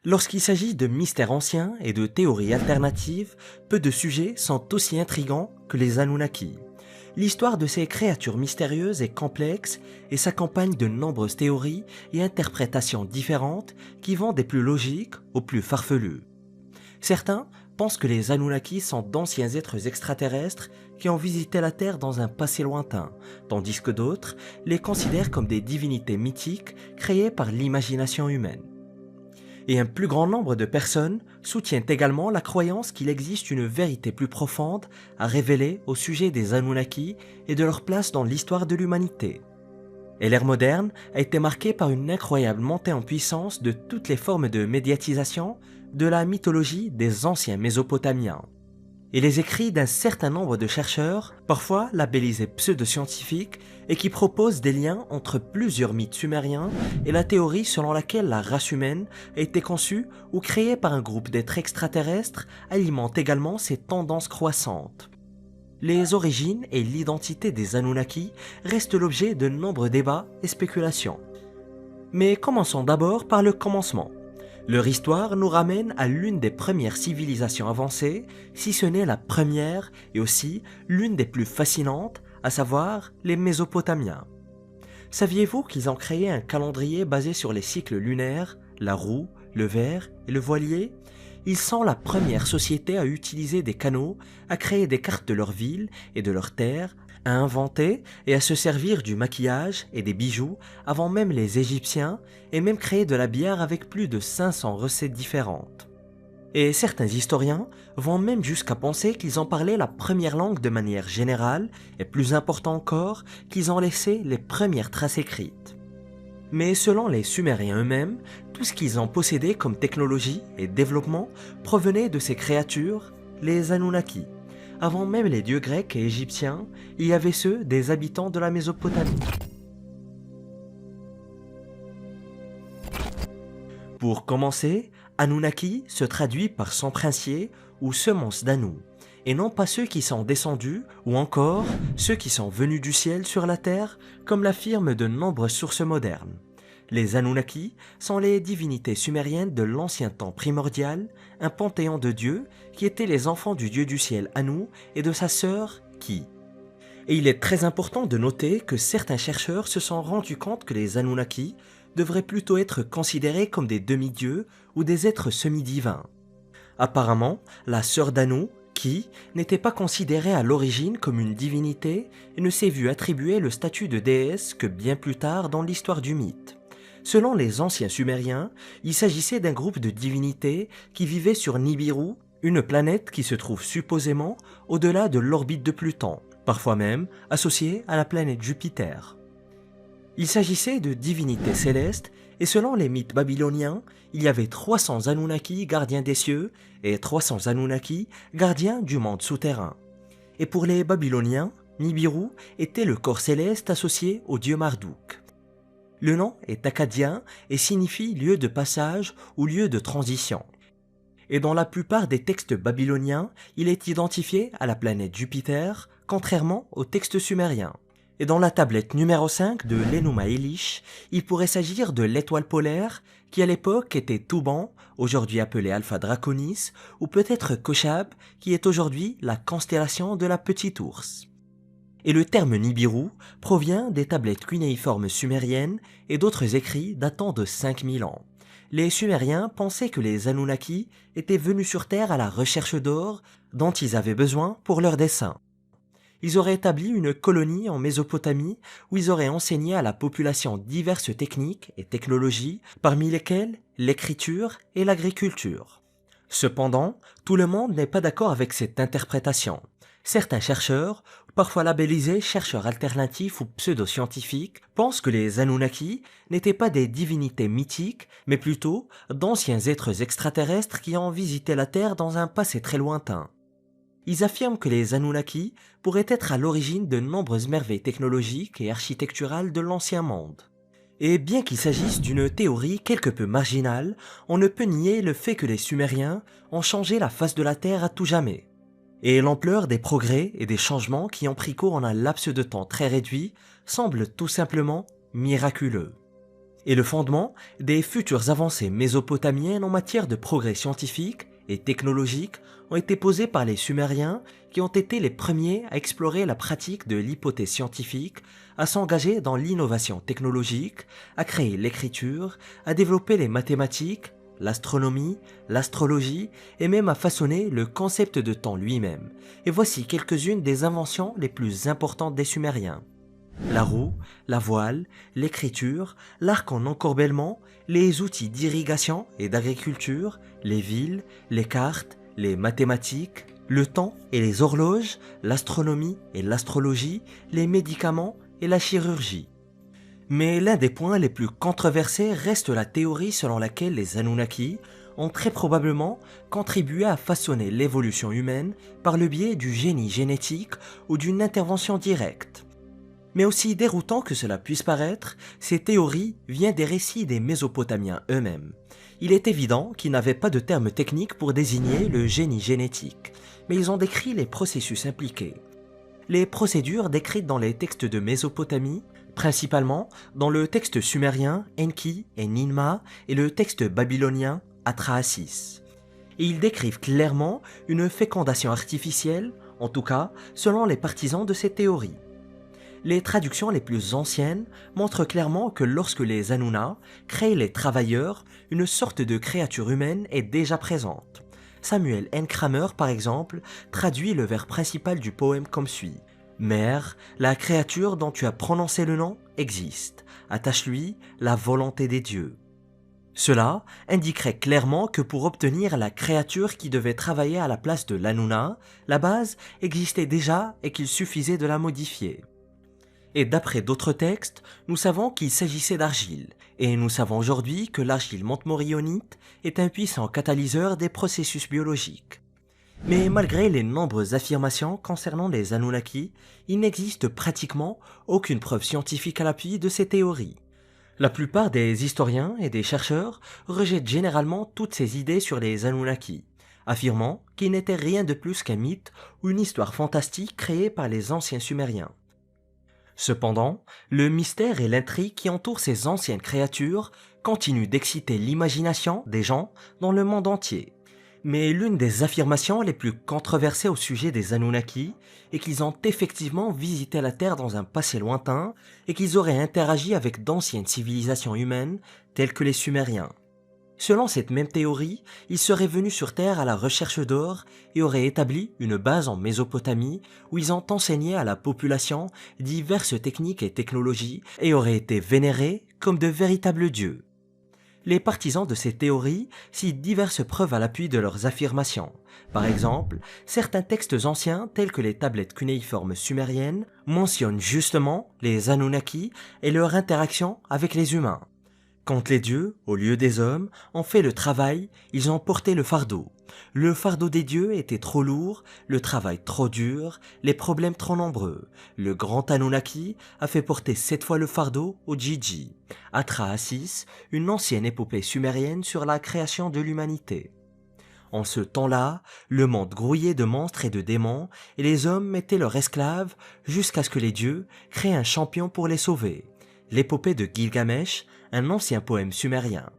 Lorsqu'il s'agit de mystères anciens et de théories alternatives, peu de sujets sont aussi intrigants que les Anunnaki. L'histoire de ces créatures mystérieuses est complexe et s'accompagne de nombreuses théories et interprétations différentes qui vont des plus logiques aux plus farfelues. Certains pensent que les Anunnaki sont d'anciens êtres extraterrestres qui ont visité la Terre dans un passé lointain, tandis que d'autres les considèrent comme des divinités mythiques créées par l'imagination humaine. Et un plus grand nombre de personnes soutiennent également la croyance qu'il existe une vérité plus profonde à révéler au sujet des Anunnaki et de leur place dans l'histoire de l'humanité. Et l'ère moderne a été marquée par une incroyable montée en puissance de toutes les formes de médiatisation de la mythologie des anciens Mésopotamiens. Et les écrits d'un certain nombre de chercheurs, parfois labellisés pseudo-scientifiques, et qui proposent des liens entre plusieurs mythes sumériens et la théorie selon laquelle la race humaine a été conçue ou créée par un groupe d'êtres extraterrestres, alimentent également ces tendances croissantes. Les origines et l'identité des Anunnaki restent l'objet de nombreux débats et spéculations. Mais commençons d'abord par le commencement. Leur histoire nous ramène à l'une des premières civilisations avancées, si ce n'est la première et aussi l'une des plus fascinantes, à savoir les Mésopotamiens. Saviez-vous qu'ils ont créé un calendrier basé sur les cycles lunaires, la roue, le ver et le voilier? Ils sont la première société à utiliser des canaux, à créer des cartes de leur ville et de leur terre, à inventer et à se servir du maquillage et des bijoux avant même les Égyptiens et même créer de la bière avec plus de 500 recettes différentes. Et certains historiens vont même jusqu'à penser qu'ils ont parlé la première langue de manière générale et plus important encore qu'ils ont laissé les premières traces écrites. Mais selon les Sumériens eux-mêmes, tout ce qu'ils ont possédé comme technologie et développement provenait de ces créatures, les Anunnaki. Avant même les dieux grecs et égyptiens, il y avait ceux des habitants de la Mésopotamie. Pour commencer, Anunnaki se traduit par son princier ou semence d'Anu, et non pas ceux qui sont descendus ou encore ceux qui sont venus du ciel sur la terre, comme l'affirment de nombreuses sources modernes. Les Anunnaki sont les divinités sumériennes de l'ancien temps primordial, un panthéon de dieux qui étaient les enfants du dieu du ciel Anu et de sa sœur Ki. Et il est très important de noter que certains chercheurs se sont rendus compte que les Anunnaki devraient plutôt être considérés comme des demi-dieux ou des êtres semi-divins. Apparemment, la sœur d'Anu, Ki, n'était pas considérée à l'origine comme une divinité et ne s'est vue attribuer le statut de déesse que bien plus tard dans l'histoire du mythe. Selon les anciens Sumériens, il s'agissait d'un groupe de divinités qui vivaient sur Nibiru, une planète qui se trouve supposément au-delà de l'orbite de Pluton, parfois même associée à la planète Jupiter. Il s'agissait de divinités célestes et selon les mythes babyloniens, il y avait 300 Anunnaki gardiens des cieux et 300 Anunnaki gardiens du monde souterrain. Et pour les Babyloniens, Nibiru était le corps céleste associé au dieu Marduk. Le nom est akkadien et signifie lieu de passage ou lieu de transition. Et dans la plupart des textes babyloniens, il est identifié à la planète Jupiter, contrairement aux textes sumériens. Et dans la tablette numéro 5 de l'Enuma Elish, il pourrait s'agir de l'étoile polaire qui à l'époque était Thuban, aujourd'hui appelée Alpha Draconis, ou peut-être Kochab, qui est aujourd'hui la constellation de la Petite Ourse. Et le terme Nibiru provient des tablettes cunéiformes sumériennes et d'autres écrits datant de 5000 ans. Les Sumériens pensaient que les Anunnaki étaient venus sur Terre à la recherche d'or dont ils avaient besoin pour leurs desseins. Ils auraient établi une colonie en Mésopotamie où ils auraient enseigné à la population diverses techniques et technologies, parmi lesquelles l'écriture et l'agriculture. Cependant, tout le monde n'est pas d'accord avec cette interprétation. Certains chercheurs, parfois labellisés chercheurs alternatifs ou pseudo-scientifiques, pensent que les Anunnaki n'étaient pas des divinités mythiques, mais plutôt d'anciens êtres extraterrestres qui ont visité la Terre dans un passé très lointain. Ils affirment que les Anunnaki pourraient être à l'origine de nombreuses merveilles technologiques et architecturales de l'ancien monde. Et bien qu'il s'agisse d'une théorie quelque peu marginale, on ne peut nier le fait que les Sumériens ont changé la face de la Terre à tout jamais. Et l'ampleur des progrès et des changements qui ont pris cours en un laps de temps très réduit semble tout simplement miraculeux. et le fondement des futures avancées mésopotamiennes en matière de progrès scientifique et technologique ont été posés par les Sumériens qui ont été les premiers à explorer la pratique de l'hypothèse scientifique, à s'engager dans l'innovation technologique, à créer l'écriture, à développer les mathématiques, l'astronomie, l'astrologie et même à façonner le concept de temps lui-même. Et voici quelques-unes des inventions les plus importantes des Sumériens. La roue, la voile, l'écriture, l'arc en encorbellement, les outils d'irrigation et d'agriculture, les villes, les cartes, les mathématiques, le temps et les horloges, l'astronomie et l'astrologie, les médicaments et la chirurgie. Mais l'un des points les plus controversés reste la théorie selon laquelle les Anunnaki ont très probablement contribué à façonner l'évolution humaine par le biais du génie génétique ou d'une intervention directe. Mais aussi déroutant que cela puisse paraître, ces théories viennent des récits des Mésopotamiens eux-mêmes. Il est évident qu'ils n'avaient pas de terme technique pour désigner le génie génétique, mais ils ont décrit les processus impliqués. Les procédures décrites dans les textes de Mésopotamie, principalement dans le texte sumérien Enki et Ninma et le texte babylonien Atrahasis. Et ils décrivent clairement une fécondation artificielle, en tout cas selon les partisans de ces théories. Les traductions les plus anciennes montrent clairement que lorsque les Anunnaki créent les travailleurs, une sorte de créature humaine est déjà présente. Samuel N. Kramer, par exemple, traduit le vers principal du poème comme suit. « Mère, la créature dont tu as prononcé le nom existe. Attache-lui la volonté des dieux. » Cela indiquerait clairement que pour obtenir la créature qui devait travailler à la place de l'Anunna, la base existait déjà et qu'il suffisait de la modifier. Et d'après d'autres textes, nous savons qu'il s'agissait d'argile, et nous savons aujourd'hui que l'argile montmorillonite est un puissant catalyseur des processus biologiques. Mais malgré les nombreuses affirmations concernant les Anunnaki, il n'existe pratiquement aucune preuve scientifique à l'appui de ces théories. La plupart des historiens et des chercheurs rejettent généralement toutes ces idées sur les Anunnaki, affirmant qu'ils n'étaient rien de plus qu'un mythe ou une histoire fantastique créée par les anciens Sumériens. Cependant, le mystère et l'intrigue qui entourent ces anciennes créatures continuent d'exciter l'imagination des gens dans le monde entier. Mais l'une des affirmations les plus controversées au sujet des Anunnaki est qu'ils ont effectivement visité la Terre dans un passé lointain et qu'ils auraient interagi avec d'anciennes civilisations humaines telles que les Sumériens. Selon cette même théorie, ils seraient venus sur Terre à la recherche d'or et auraient établi une base en Mésopotamie où ils ont enseigné à la population diverses techniques et technologies et auraient été vénérés comme de véritables dieux. Les partisans de ces théories citent diverses preuves à l'appui de leurs affirmations. Par exemple, certains textes anciens tels que les tablettes cunéiformes sumériennes mentionnent justement les Anunnaki et leur interaction avec les humains. Quand les dieux, au lieu des hommes, ont fait le travail, ils ont porté le fardeau. Le fardeau des dieux était trop lourd, le travail trop dur, les problèmes trop nombreux. Le grand Anunnaki a fait porter 7 fois le fardeau au Gigi, Atrahasis, une ancienne épopée sumérienne sur la création de l'humanité. En ce temps-là, le monde grouillait de monstres et de démons, et les hommes étaient leurs esclaves jusqu'à ce que les dieux créent un champion pour les sauver. L'épopée de Gilgamesh, un ancien poème sumérien.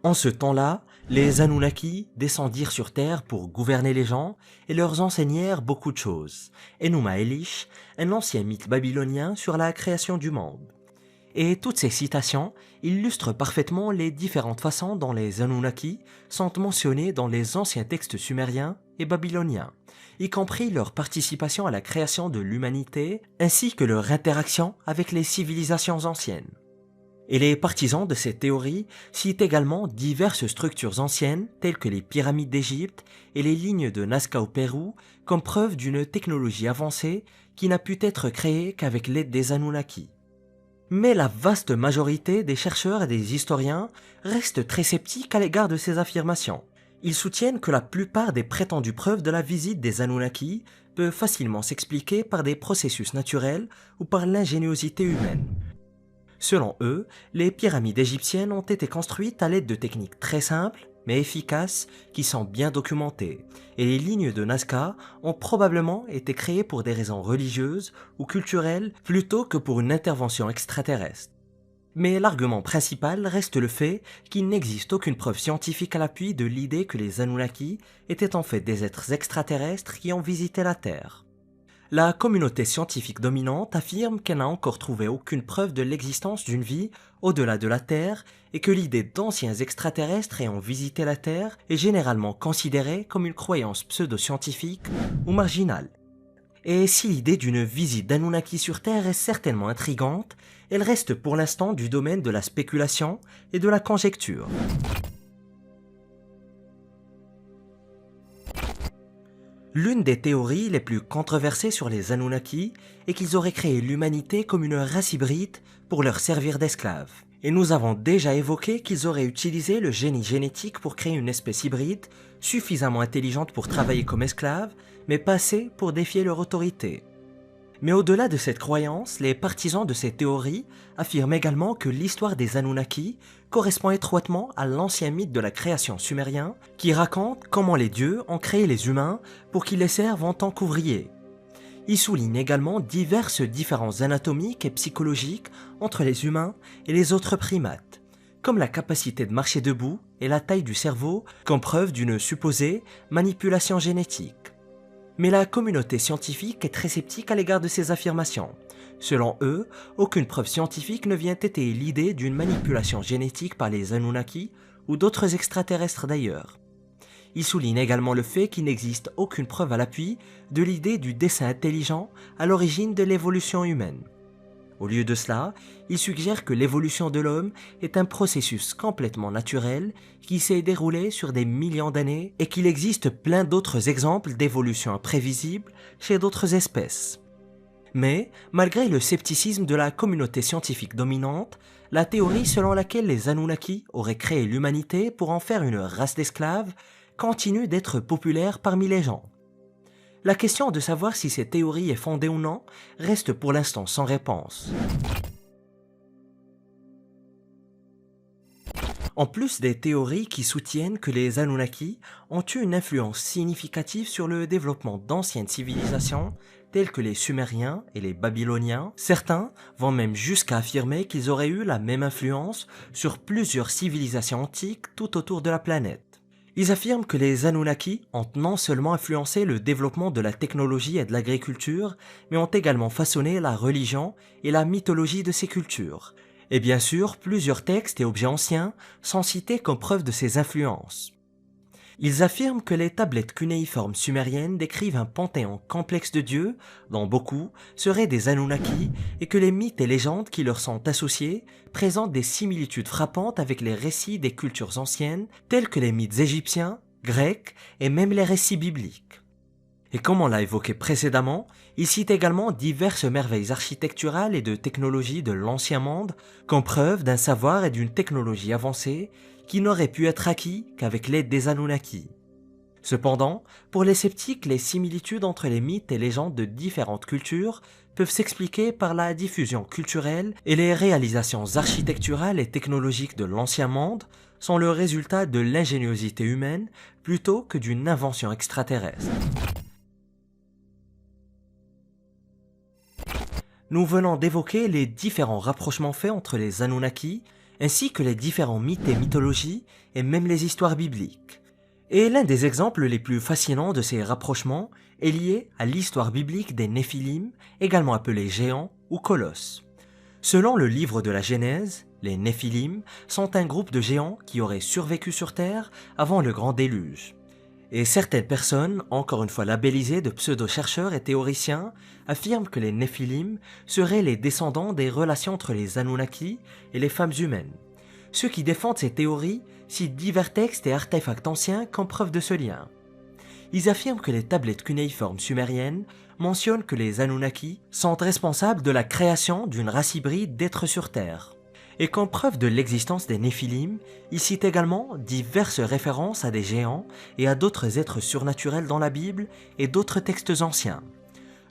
En ce temps-là, les Anunnaki descendirent sur Terre pour gouverner les gens et leur enseignèrent beaucoup de choses. Enuma Elish, un ancien mythe babylonien sur la création du monde. Et toutes ces citations illustrent parfaitement les différentes façons dont les Anunnaki sont mentionnés dans les anciens textes sumériens et babyloniens, y compris leur participation à la création de l'humanité ainsi que leur interaction avec les civilisations anciennes. Et les partisans de cette théorie citent également diverses structures anciennes telles que les pyramides d'Égypte et les lignes de Nazca au Pérou comme preuve d'une technologie avancée qui n'a pu être créée qu'avec l'aide des Anunnaki. Mais la vaste majorité des chercheurs et des historiens restent très sceptiques à l'égard de ces affirmations. Ils soutiennent que la plupart des prétendues preuves de la visite des Anunnaki peuvent facilement s'expliquer par des processus naturels ou par l'ingéniosité humaine. Selon eux, les pyramides égyptiennes ont été construites à l'aide de techniques très simples mais efficaces qui sont bien documentées, et les lignes de Nazca ont probablement été créées pour des raisons religieuses ou culturelles plutôt que pour une intervention extraterrestre. Mais l'argument principal reste le fait qu'il n'existe aucune preuve scientifique à l'appui de l'idée que les Anunnaki étaient en fait des êtres extraterrestres qui ont visité la Terre. La communauté scientifique dominante affirme qu'elle n'a encore trouvé aucune preuve de l'existence d'une vie au-delà de la Terre et que l'idée d'anciens extraterrestres ayant visité la Terre est généralement considérée comme une croyance pseudo-scientifique ou marginale. Et si l'idée d'une visite d'Anunnaki sur Terre est certainement intrigante, elle reste pour l'instant du domaine de la spéculation et de la conjecture. L'une des théories les plus controversées sur les Anunnaki est qu'ils auraient créé l'humanité comme une race hybride pour leur servir d'esclaves. Et nous avons déjà évoqué qu'ils auraient utilisé le génie génétique pour créer une espèce hybride suffisamment intelligente pour travailler comme esclave, mais pas assez pour défier leur autorité. Mais au-delà de cette croyance, les partisans de ces théories affirment également que l'histoire des Anunnaki correspond étroitement à l'ancien mythe de la création sumérien qui raconte comment les dieux ont créé les humains pour qu'ils les servent en tant qu'ouvriers. Ils soulignent également diverses différences anatomiques et psychologiques entre les humains et les autres primates, comme la capacité de marcher debout et la taille du cerveau comme preuve d'une supposée manipulation génétique. Mais la communauté scientifique est très sceptique à l'égard de ces affirmations. Selon eux, aucune preuve scientifique ne vient étayer l'idée d'une manipulation génétique par les Anunnaki ou d'autres extraterrestres d'ailleurs. Ils soulignent également le fait qu'il n'existe aucune preuve à l'appui de l'idée du dessein intelligent à l'origine de l'évolution humaine. Au lieu de cela, ils suggèrent que l'évolution de l'homme est un processus complètement naturel qui s'est déroulé sur des millions d'années et qu'il existe plein d'autres exemples d'évolution imprévisible chez d'autres espèces. Mais, malgré le scepticisme de la communauté scientifique dominante, la théorie selon laquelle les Anunnaki auraient créé l'humanité pour en faire une race d'esclaves continue d'être populaire parmi les gens. La question de savoir si cette théorie est fondée ou non reste pour l'instant sans réponse. En plus des théories qui soutiennent que les Anunnaki ont eu une influence significative sur le développement d'anciennes civilisations telles que les Sumériens et les Babyloniens, certains vont même jusqu'à affirmer qu'ils auraient eu la même influence sur plusieurs civilisations antiques tout autour de la planète. Ils affirment que les Anunnaki ont non seulement influencé le développement de la technologie et de l'agriculture, mais ont également façonné la religion et la mythologie de ces cultures. Et bien sûr, plusieurs textes et objets anciens sont cités comme preuve de ces influences. Ils affirment que les tablettes cunéiformes sumériennes décrivent un panthéon complexe de dieux, dont beaucoup seraient des Anunnaki, et que les mythes et légendes qui leur sont associés présentent des similitudes frappantes avec les récits des cultures anciennes, tels que les mythes égyptiens, grecs et même les récits bibliques. Et comme on l'a évoqué précédemment, ils citent également diverses merveilles architecturales et de technologie de l'ancien monde comme preuve d'un savoir et d'une technologie avancée qui n'aurait pu être acquis qu'avec l'aide des Anunnaki. Cependant, pour les sceptiques, les similitudes entre les mythes et légendes de différentes cultures peuvent s'expliquer par la diffusion culturelle et les réalisations architecturales et technologiques de l'ancien monde sont le résultat de l'ingéniosité humaine plutôt que d'une invention extraterrestre. Nous venons d'évoquer les différents rapprochements faits entre les Anunnaki, ainsi que les différents mythes et mythologies, et même les histoires bibliques. Et l'un des exemples les plus fascinants de ces rapprochements est lié à l'histoire biblique des Néphilim, également appelés géants ou colosses. Selon le livre de la Genèse, les Néphilim sont un groupe de géants qui auraient survécu sur Terre avant le grand déluge. Et certaines personnes, encore une fois labellisées de pseudo-chercheurs et théoriciens, affirment que les Néphilim seraient les descendants des relations entre les Anunnaki et les femmes humaines. Ceux qui défendent ces théories citent divers textes et artefacts anciens comme preuve de ce lien. Ils affirment que les tablettes cunéiformes sumériennes mentionnent que les Anunnaki sont responsables de la création d'une race hybride d'êtres sur Terre. Et comme preuve de l'existence des Néphilim, ils citent également diverses références à des géants et à d'autres êtres surnaturels dans la Bible et d'autres textes anciens.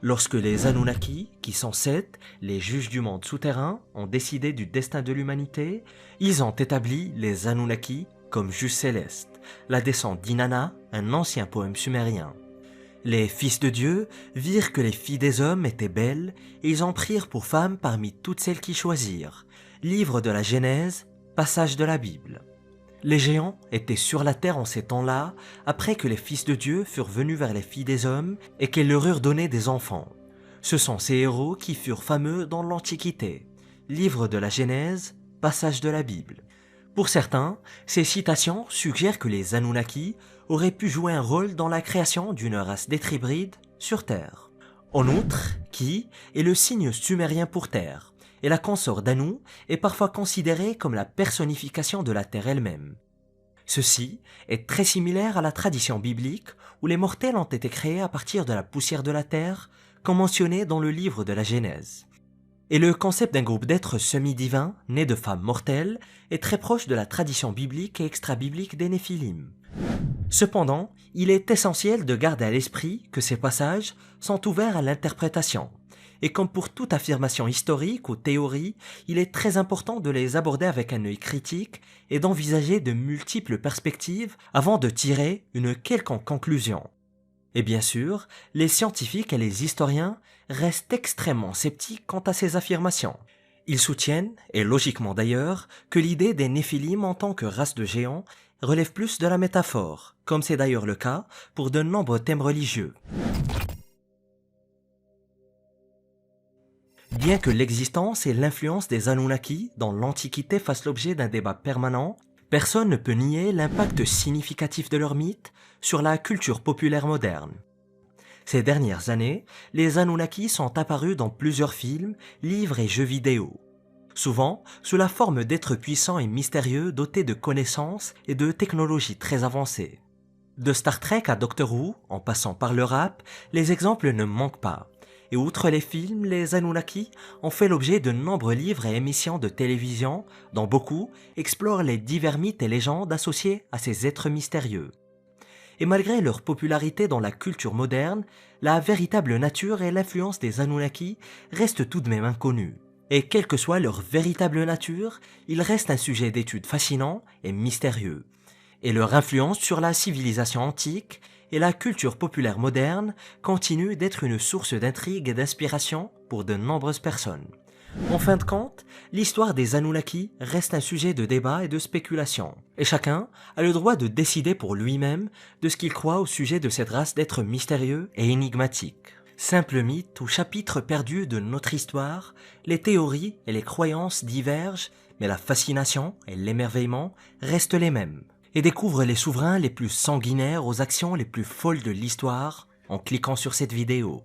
Lorsque les Anunnaki, qui sont Seth, les juges du monde souterrain, ont décidé du destin de l'humanité, ils ont établi les Anunnaki comme juges célestes, la descente d'Inanna, un ancien poème sumérien. Les fils de Dieu virent que les filles des hommes étaient belles et ils en prirent pour femmes parmi toutes celles qu'ils choisirent. Livre de la Genèse, passage de la Bible. Les géants étaient sur la terre en ces temps-là, après que les fils de Dieu furent venus vers les filles des hommes et qu'elles leur eurent donné des enfants. Ce sont ces héros qui furent fameux dans l'Antiquité. Livre de la Genèse, passage de la Bible. Pour certains, ces citations suggèrent que les Anunnaki auraient pu jouer un rôle dans la création d'une race d'êtres hybrides sur Terre. En outre, Ki est le signe sumérien pour Terre, et la consort d'Anu est parfois considérée comme la personnification de la Terre elle-même. Ceci est très similaire à la tradition biblique où les mortels ont été créés à partir de la poussière de la Terre, comme mentionné dans le livre de la Genèse. Et le concept d'un groupe d'êtres semi-divins, nés de femmes mortelles, est très proche de la tradition biblique et extra-biblique des Néphilim. Cependant, il est essentiel de garder à l'esprit que ces passages sont ouverts à l'interprétation. Et comme pour toute affirmation historique ou théorie, il est très important de les aborder avec un œil critique et d'envisager de multiples perspectives avant de tirer une quelconque conclusion. Et bien sûr, les scientifiques et les historiens restent extrêmement sceptiques quant à ces affirmations. Ils soutiennent, et logiquement d'ailleurs, que l'idée des Néphilim en tant que race de géants relève plus de la métaphore, comme c'est d'ailleurs le cas pour de nombreux thèmes religieux. Bien que l'existence et l'influence des Anunnaki dans l'Antiquité fassent l'objet d'un débat permanent, personne ne peut nier l'impact significatif de leur mythe sur la culture populaire moderne. Ces dernières années, les Anunnaki sont apparus dans plusieurs films, livres et jeux vidéo, souvent sous la forme d'êtres puissants et mystérieux dotés de connaissances et de technologies très avancées. De Star Trek à Doctor Who, en passant par le rap, les exemples ne manquent pas. Et outre les films, les Anunnaki ont fait l'objet de nombreux livres et émissions de télévision, dont beaucoup explorent les divers mythes et légendes associés à ces êtres mystérieux. Et malgré leur popularité dans la culture moderne, la véritable nature et l'influence des Anunnaki restent tout de même inconnues. Et quelle que soit leur véritable nature, ils restent un sujet d'étude fascinant et mystérieux. Et leur influence sur la civilisation antique et la culture populaire moderne continue d'être une source d'intrigue et d'inspiration pour de nombreuses personnes. En fin de compte, l'histoire des Anunnaki reste un sujet de débat et de spéculation, et chacun a le droit de décider pour lui-même de ce qu'il croit au sujet de cette race d'êtres mystérieux et énigmatiques. Simple mythe ou chapitre perdu de notre histoire, les théories et les croyances divergent, mais la fascination et l'émerveillement restent les mêmes. Et découvre les souverains les plus sanguinaires aux actions les plus folles de l'histoire en cliquant sur cette vidéo.